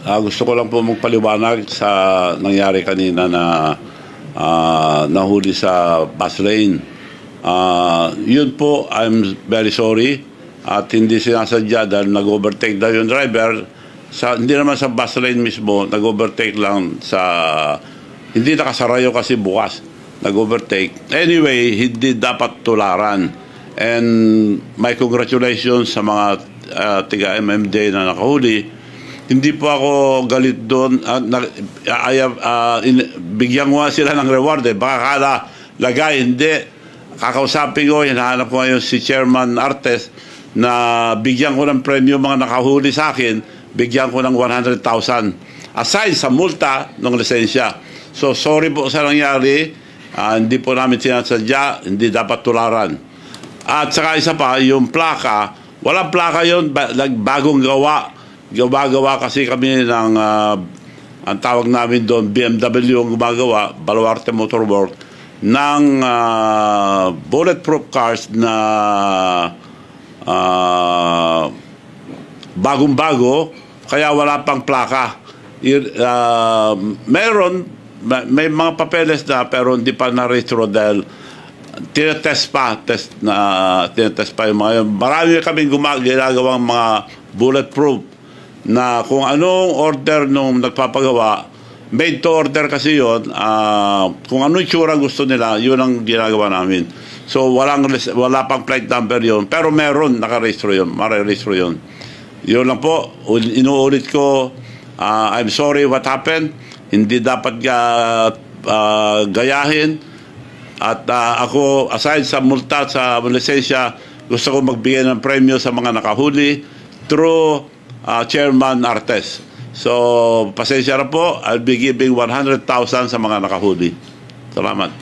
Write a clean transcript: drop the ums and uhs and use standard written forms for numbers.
Gusto ko lang po magpaliwanag sa nangyari kanina na nahuli sa bus lane. Yun po, I'm very sorry at hindi sinasadya dahil nag-overtake daw yung driver. Hindi naman sa bus lane mismo, nag-overtake lang sa... Hindi nakasarayo kasi bukas. Nag-overtake. Anyway, hindi dapat tularan. And my congratulations sa mga tiga-MMD na nakahuli. Hindi po ako galit doon. Bigyan ko sila ng reward. Baka kala lagay, hindi. Kakausapin ko, hinahanap ko ngayon si Chairman Artes na bigyan ko ng premyo mga nakahuli sa akin, bigyan ko ng 100,000. Aside sa multa ng lisensya. So, sorry po sa nangyari. Hindi po namin sinasadya, hindi dapat tularan. At saka isa pa, yung plaka, walang plaka yun, bagong gawa. Gumagawa kasi kami ng, ang tawag namin doon, BMW ang gumagawa, Baluarte Motor Works, ng bulletproof cars na bagong-bago, kaya wala pang plaka. May mga papeles na pero hindi pa na-retro dahil tinetest pa yung mga yun. Marami kaming ginagawang mga bulletproof na kung anong order nung nagpapagawa, made to order kasi yun, kung anong itsura gusto nila, yun ang ginagawa namin. So wala pang plate number yun, pero meron, nakarehistro yun, marerehistro yun. Yun lang po, inuulit ko, I'm sorry what happened, hindi dapat gayahin, at ako, aside sa multa sa lisensya, gusto ko magbigay ng premyo sa mga nakahuli through Chairman Artes. So, pasensya na po. I'll be giving 100,000 sa mga nakahuli. Salamat.